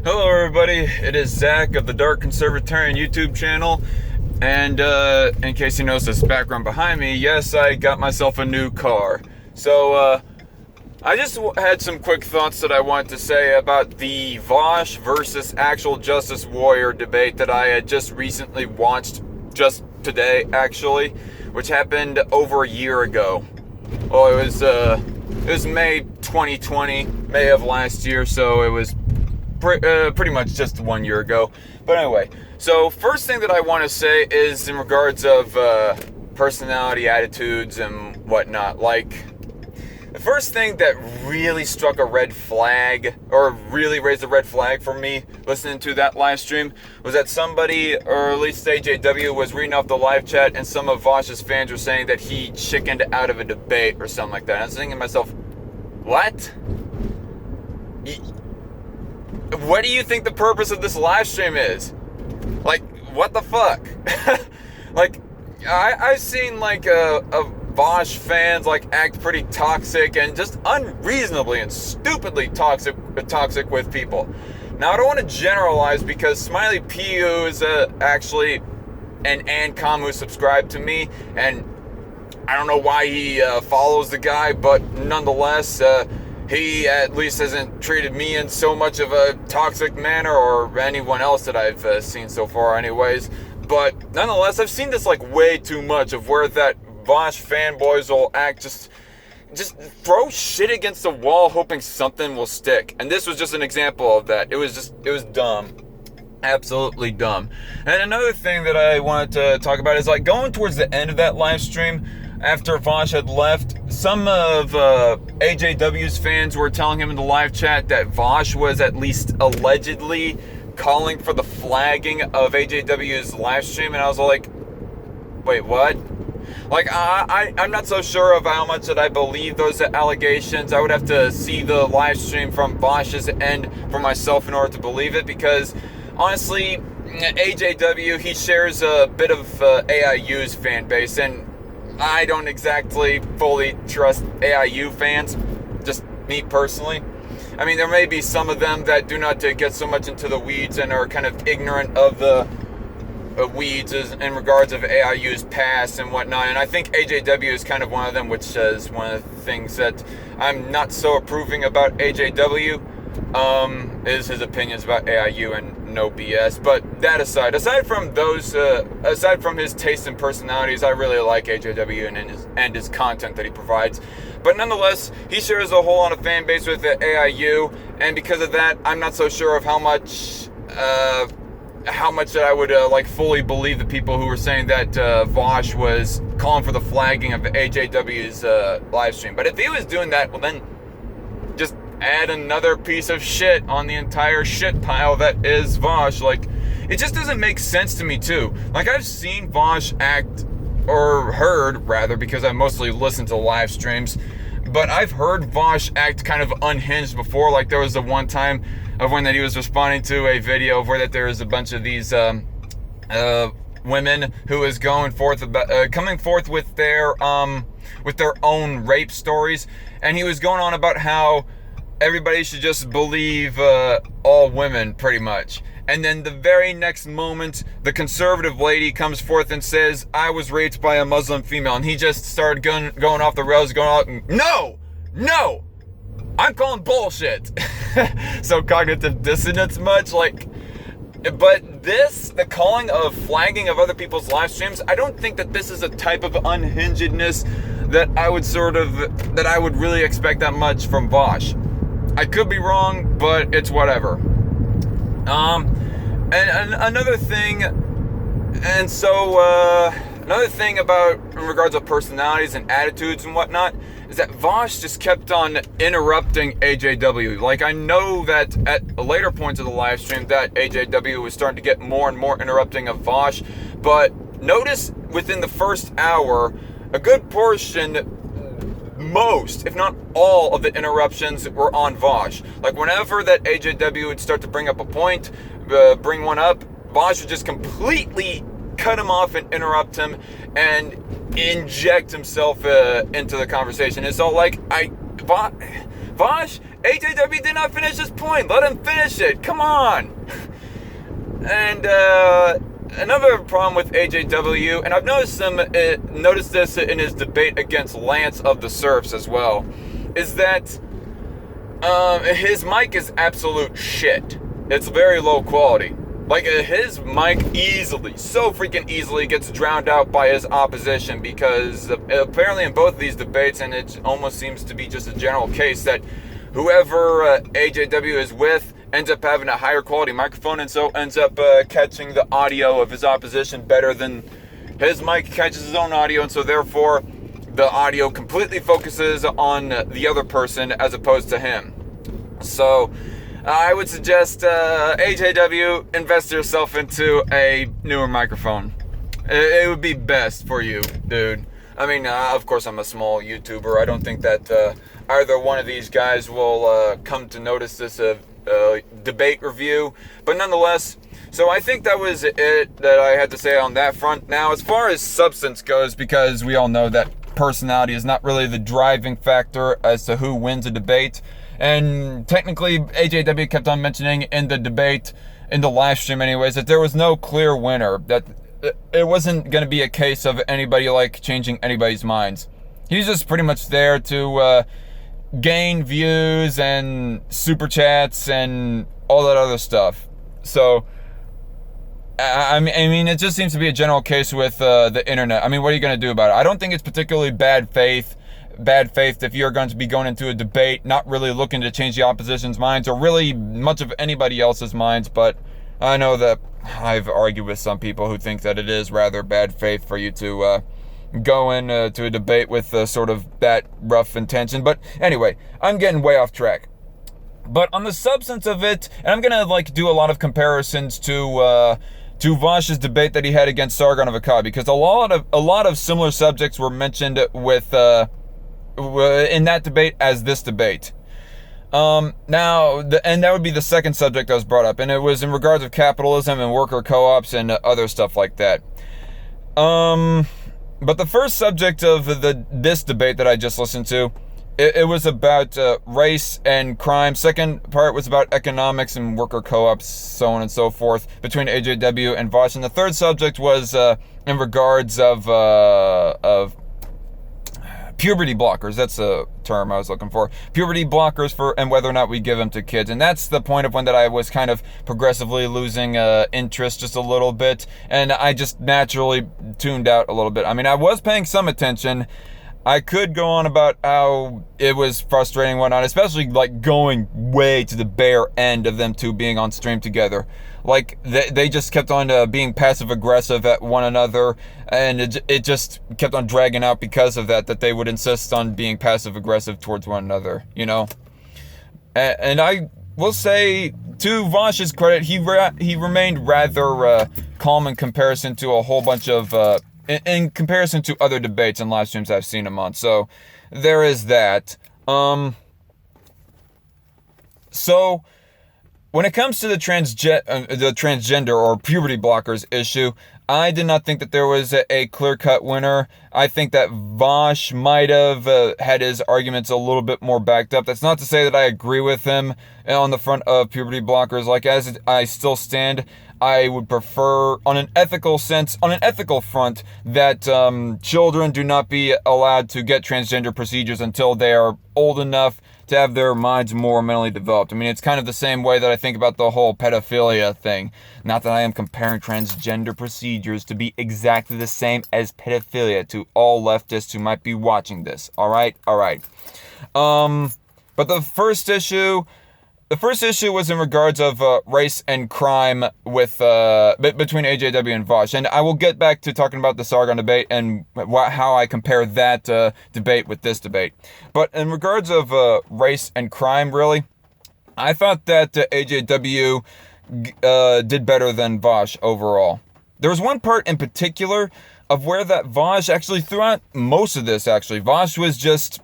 Hello everybody, it is Zach of the Dark Conservatarian YouTube channel, and in case you notice this background behind me, yes, I got myself a new car. So, I just had some quick thoughts that I wanted to say about the Vaush versus actual Justice Warrior debate that I had just recently watched, just today actually, which happened over a year ago. Well, it was May 2020, May of last year, so it was pretty much just 1 year ago. But anyway, so first thing that I want to say is in regards of personality, attitudes, and whatnot. Like, the first thing that really struck a red flag, or really raised a red flag for me listening to that live stream, was that somebody, or at least AJW, was reading off the live chat, and some of Vaush's fans were saying that he chickened out of a debate or something like that. And I was thinking to myself, what? What do you think the purpose of this live stream is? Like, what the fuck? Like, I've seen like a Vaush fans like act pretty toxic and just unreasonably and stupidly toxic with people. Now, I don't want to generalize because Smiley P, who is actually an Ancom who subscribed to me, and I don't know why he follows the guy, but nonetheless, he at least hasn't treated me in so much of a toxic manner, or anyone else that I've seen so far anyways. But nonetheless, I've seen this like way too much of where that Vaush fanboys will act just throw shit against the wall hoping something will stick. And this was just an example of that. It was dumb. Absolutely dumb. And another thing that I wanted to talk about is like going towards the end of that live stream, after Vaush had left, some of AJW's fans were telling him in the live chat that Vaush was at least allegedly calling for the flagging of AJW's live stream, and I was like, wait, what? Like, I'm not so sure of how much that I believe those allegations. I would have to see the live stream from Vaush's end for myself in order to believe it, because honestly, AJW, he shares a bit of AIU's fan base, and I don't exactly fully trust AIU fans, just me personally. I mean, there may be some of them that do not get so much into the weeds and are kind of ignorant of the weeds in regards of AIU's past and whatnot, and I think AJW is kind of one of them, which is one of the things that I'm not so approving about AJW, is his opinions about AIU and no BS. But that aside from those, aside from his taste and personalities, I really like AJW and his content that he provides. But nonetheless, he shares a whole lot of fan base with the AIU, and because of that, I'm not so sure of how much that I would like fully believe the people who were saying that Vaush was calling for the flagging of AJW's live stream. But if he was doing that, well then, just add another piece of shit on the entire shit pile that is Vaush. Like, it just doesn't make sense to me too. Like, I've seen Vaush act, or heard rather, because I mostly listen to live streams, but I've heard Vaush act kind of unhinged before. Like, there was the one time of when that he was responding to a video of where that there was a bunch of these women who was coming forth with their own rape stories, and he was going on about how everybody should just believe all women, pretty much. And then the very next moment, the conservative lady comes forth and says, I was raped by a Muslim female. And he just started going off the rails, going out, no, I'm calling bullshit. So cognitive dissonance much, like, but the calling of flagging of other people's live streams, I don't think that this is a type of unhingedness that I would really expect that much from Vaush. I could be wrong, but it's whatever. And another thing, another thing about in regards to personalities and attitudes and whatnot is that Vaush just kept on interrupting AJW. Like, I know that at later points of the live stream that AJW was starting to get more and more interrupting of Vaush, but notice within the first hour, a good portion, most, if not all, of the interruptions were on Vaush. Like, whenever that AJW would start to bring up a point, bring one up, Vaush would just completely cut him off and interrupt him and inject himself into the conversation. It's all like, Vaush AJW did not finish his point. Let him finish it. Come on. And another problem with AJW, and I've noticed this in his debate against Lance of the Surfs as well, is that his mic is absolute shit. It's very low quality. Like, his mic so freaking easily gets drowned out by his opposition, because apparently in both of these debates, and it almost seems to be just a general case, that whoever AJW is with ends up having a higher quality microphone, and so ends up catching the audio of his opposition better than his mic catches his own audio, and so therefore the audio completely focuses on the other person as opposed to him. So I would suggest AJW, invest yourself into a newer microphone. It would be best for you, dude. I mean, of course, I'm a small YouTuber. I don't think that either one of these guys will come to notice this debate review. But nonetheless, so I think that was it that I had to say on that front. Now, as far as substance goes, because we all know that personality is not really the driving factor as to who wins a debate. And technically, AJW kept on mentioning in the debate, in the live stream anyways, that there was no clear winner, that it wasn't going to be a case of anybody like changing anybody's minds. He's just pretty much there to gain views and super chats and all that other stuff. So, I mean, it just seems to be a general case with the internet. I mean, what are you going to do about it? I don't think it's particularly bad faith if you're going to be going into a debate not really looking to change the opposition's minds or really much of anybody else's minds, but I know that I've argued with some people who think that it is rather bad faith for you to go into a debate with sort of that rough intention. But anyway, I'm getting way off track. But on the substance of it, and I'm gonna do a lot of comparisons to Vaush's debate that he had against Sargon of Akkad, because a lot of similar subjects were mentioned with in that debate as this debate. And that would be the second subject that was brought up, and it was in regards of capitalism and worker co-ops and other stuff like that. But the first subject of this debate that I just listened to, it was about race and crime. Second part was about economics and worker co-ops, so on and so forth, between AJW and Vaush. And the third subject was in regards of puberty blockers. That's a term I was looking for. Puberty blockers and whether or not we give them to kids. And that's the point of when that I was kind of progressively losing interest just a little bit. And I just naturally tuned out a little bit. I mean, I was paying some attention. I could go on about how it was frustrating and whatnot, especially going way to the bare end of them two being on stream together. They just kept on being passive aggressive at one another, and it just kept on dragging out because of that they would insist on being passive aggressive towards one another, you know. And I will say, to Vaush's credit, he remained rather calm in comparison to a whole bunch of in comparison to other debates and live streams I've seen him on. So there is that. So when it comes to the transgender or puberty blockers issue, I did not think that there was a clear-cut winner. I think that Vaush might have had his arguments a little bit more backed up. That's not to say that I agree with him on the front of puberty blockers. As I still stand, I would prefer, on an ethical front, that children do not be allowed to get transgender procedures until they are old enough to have their minds more mentally developed. I mean, it's kind of the same way that I think about the whole pedophilia thing. Not that I am comparing transgender procedures to be exactly the same as pedophilia to all leftists who might be watching this. All right. But the first issue was in regards of race and crime with between AJW and Vaush, and I will get back to talking about the Sargon debate and how I compare that debate with this debate. But in regards of race and crime, really, I thought that AJW did better than Vaush overall. There was one part in particular of where that Vaush, actually throughout most of this, Vaush was just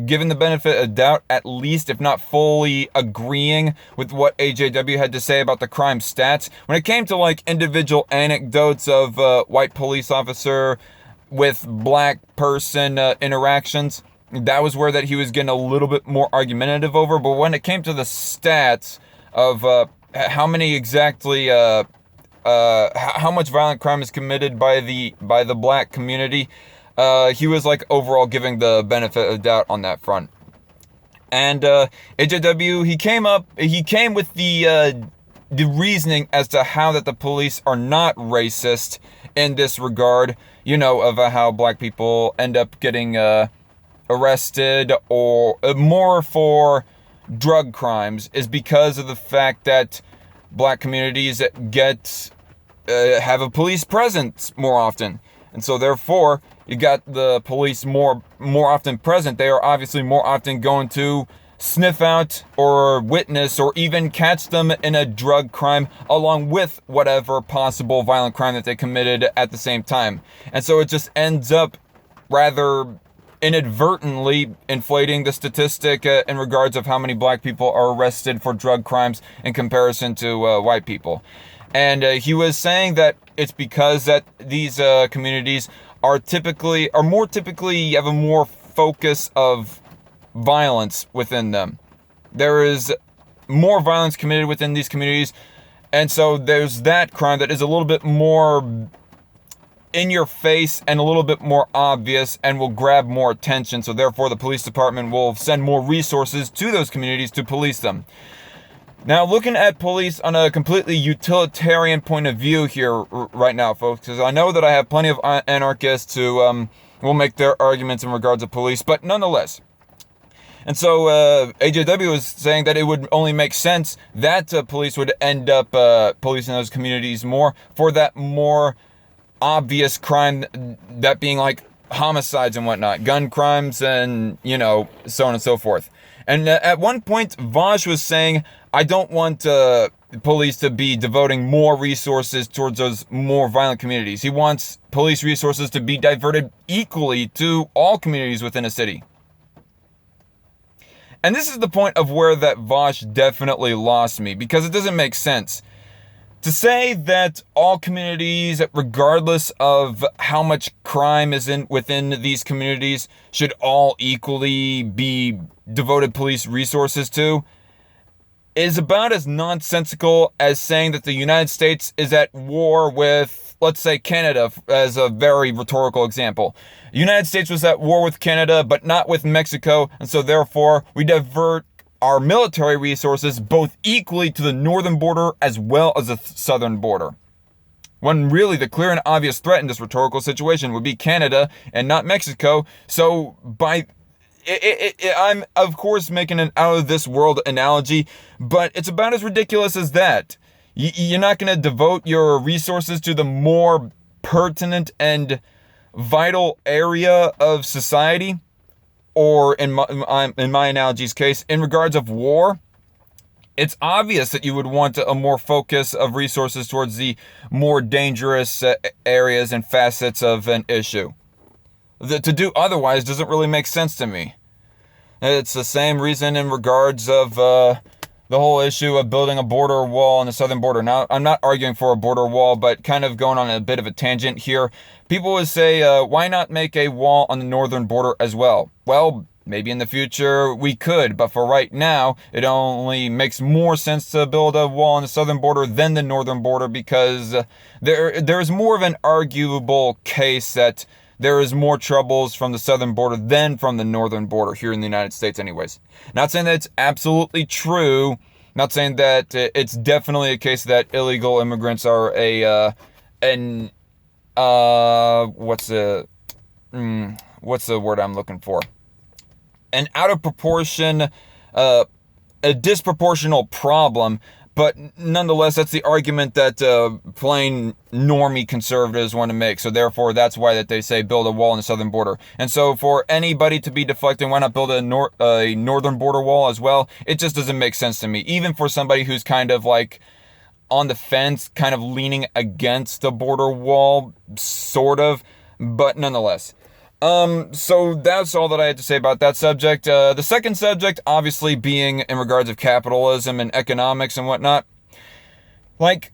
given the benefit of doubt, at least, if not fully agreeing with what AJW had to say about the crime stats. When it came to individual anecdotes of white police officer with black person interactions, that was where that he was getting a little bit more argumentative over. But when it came to the stats of how many exactly, how much violent crime is committed by the black community, he was like overall giving the benefit of the doubt on that front. And AJW, he came with the reasoning as to how that the police are not racist in this regard, of how black people end up getting arrested or more for drug crimes, is because of the fact that black communities get have a police presence more often. And so therefore, you got the police more often present. They are obviously more often going to sniff out or witness or even catch them in a drug crime along with whatever possible violent crime that they committed at the same time. And so it just ends up rather inadvertently inflating the statistic in regards of how many black people are arrested for drug crimes in comparison to white people. And he was saying that it's because that these communities are more typically have a more focus of violence within them. There is more violence committed within these communities, and so there's that crime that is a little bit more in your face and a little bit more obvious and will grab more attention. So therefore the police department will send more resources to those communities to police them. Now, looking at police on a completely utilitarian point of view here right now, folks, because I know that I have plenty of anarchists who will make their arguments in regards to police, but nonetheless. And so AJW was saying that it would only make sense that police would end up policing those communities more for that more obvious crime, that being like homicides and whatnot, gun crimes and, so on and so forth. And at one point, Vaush was saying, I don't want police to be devoting more resources towards those more violent communities. He wants police resources to be diverted equally to all communities within a city. And this is the point of where that Vaush definitely lost me, because it doesn't make sense. To say that all communities, regardless of how much crime is within these communities, should all equally be devoted police resources to, is about as nonsensical as saying that the United States is at war with, let's say, Canada, as a very rhetorical example. The United States was at war with Canada, but not with Mexico, and so therefore we divert our military resources both equally to the northern border as well as the southern border. When really the clear and obvious threat in this rhetorical situation would be Canada and not Mexico. So I'm of course making an out of this world analogy, but it's about as ridiculous as that. You're not going to devote your resources to the more pertinent and vital area of society, or in my analogy's case, in regards of war. It's obvious that you would want a more focus of resources towards the more dangerous areas and facets of an issue. To do otherwise doesn't really make sense to me. It's the same reason in regards of the whole issue of building a border wall on the southern border. Now, I'm not arguing for a border wall, but kind of going on a bit of a tangent here. People would say, why not make a wall on the northern border as well? Well, maybe in the future we could, but for right now, it only makes more sense to build a wall on the southern border than the northern border, because there's more of an arguable case that there is more troubles from the southern border than from the northern border here in the United States anyways. Not saying that it's absolutely true. Not saying that it's definitely a case that illegal immigrants are what's the word I'm looking for? An out of proportion, a disproportional problem. But nonetheless, that's the argument that plain normie conservatives want to make. So therefore, that's why that they say build a wall on the southern border. And so for anybody to be deflecting, why not build a northern border wall as well? It just doesn't make sense to me. Even for somebody who's kind of like on the fence, kind of leaning against the border wall, sort of. But nonetheless. So that's all that I had to say about that subject. The second subject, obviously, being in regards of capitalism and economics and whatnot. Like,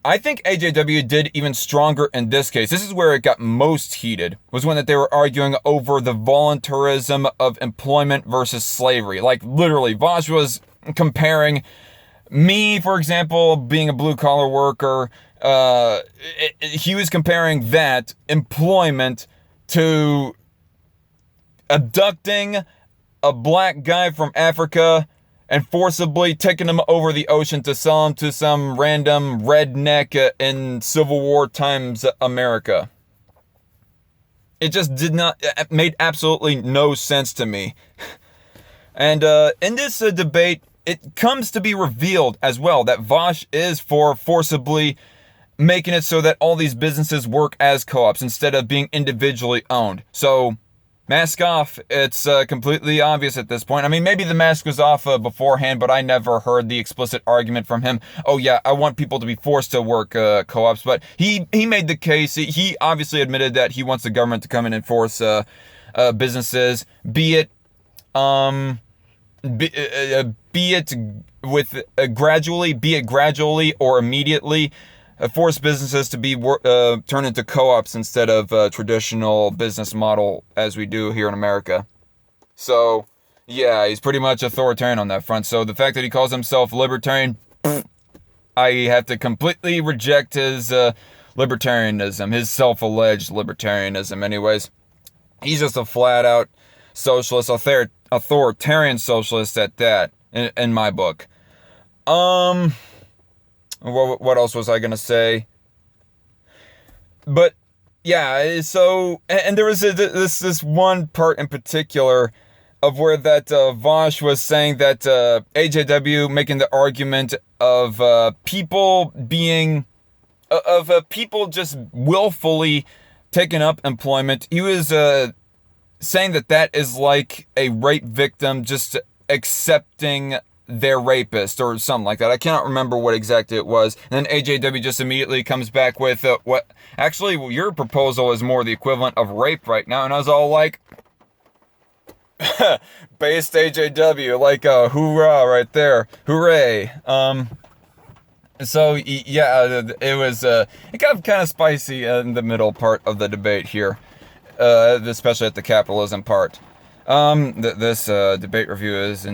I think AJW did even stronger in this case. This is where it got most heated, was when that they were arguing over the voluntarism of employment versus slavery. Like, literally, Vaush was comparing me, for example, being a blue-collar worker. He was comparing that employment to abducting a black guy from Africa and forcibly taking him over the ocean to sell him to some random redneck in Civil War times America. It just made absolutely no sense to me. And in this debate, it comes to be revealed as well that Vaush is for forcibly making it so that all these businesses work as co-ops instead of being individually owned. So, mask off, it's completely obvious at this point. I mean, maybe the mask was off beforehand, but I never heard the explicit argument from him. Oh yeah, I want people to be forced to work co-ops, but he made the case. He obviously admitted that he wants the government to come in and force businesses, be it gradually or immediately. Force businesses to be turned into co-ops instead of traditional business model as we do here in America. So, yeah, he's pretty much authoritarian on that front. So the fact that he calls himself libertarian, I have to completely reject his libertarianism, his self-alleged libertarianism anyways. He's just a flat-out socialist, authoritarian socialist at that, in my book. What else was I gonna say? But yeah, so and there was this one part in particular of where that Vaush was saying that AJW making the argument of people being people just willfully taking up employment. He was saying that is like a rape victim just accepting their rapist or something like that. I cannot remember what exactly it was. And then AJW just immediately comes back with what actually your proposal is more the equivalent of rape right now. And I was all like, based AJW, like hoorah right there, hooray. So yeah, it was it got kind of spicy in the middle part of the debate here, especially at the capitalism part. This debate review is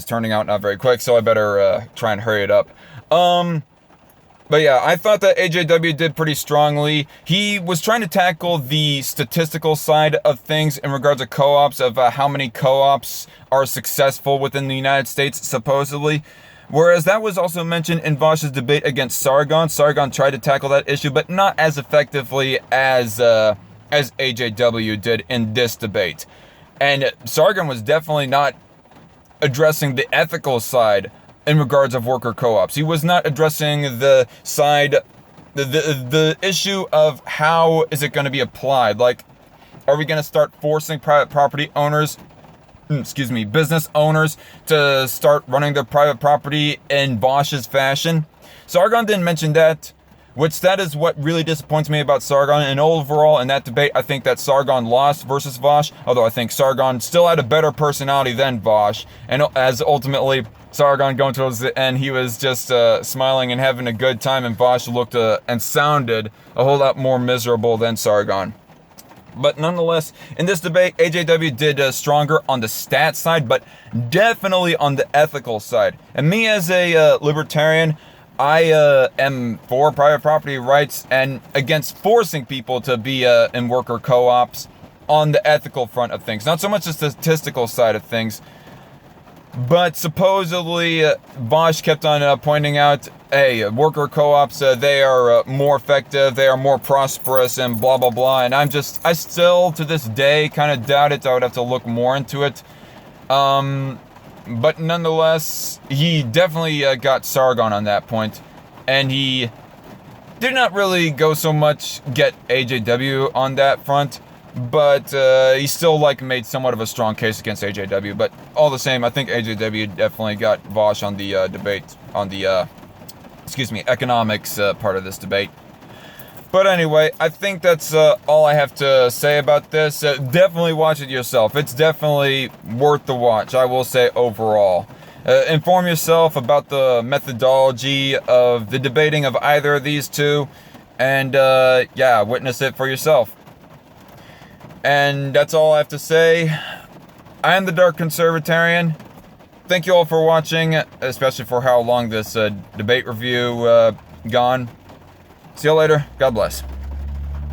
turning out not very quick, so I better try and hurry it up. But yeah, I thought that AJW did pretty strongly. He was trying to tackle the statistical side of things in regards to co-ops, of how many co-ops are successful within the United States, supposedly. Whereas that was also mentioned in Vaush's debate against Sargon. Sargon tried to tackle that issue, but not as effectively as AJW did in this debate. And Sargon was definitely not addressing the ethical side in regards of worker co-ops. He was not addressing the side, the issue of how is it going to be applied. Like, are we going to start forcing private property owners, business owners to start running their private property in Vaush's fashion? Sargon didn't mention that, which that is what really disappoints me about Sargon. And overall, in that debate, I think that Sargon lost versus Vaush, although I think Sargon still had a better personality than Vaush. And as ultimately, Sargon going towards the end, he was just smiling and having a good time, and Vaush looked and sounded a whole lot more miserable than Sargon. But nonetheless, in this debate, AJW did stronger on the stats side, but definitely on the ethical side. And me as a libertarian, I am for private property rights and against forcing people to be in worker co-ops on the ethical front of things. Not so much the statistical side of things, but supposedly Vaush kept on pointing out, hey, worker co-ops, they are more effective, they are more prosperous, and blah, blah, blah. And I still, to this day, kind of doubt it. I would have to look more into it. But nonetheless, he definitely got Sargon on that point, and he did not really go so much get AJW on that front, but he still made somewhat of a strong case against AJW. But all the same, I think AJW definitely got Vaush on the debate, on the economics part of this debate. But anyway, I think that's all I have to say about this. Definitely watch it yourself. It's definitely worth the watch, I will say overall. Inform yourself about the methodology of the debating of either of these two, and yeah, witness it for yourself. And that's all I have to say. I am the Dark Conservatarian. Thank you all for watching, especially for how long this debate review gone. See you later. God bless.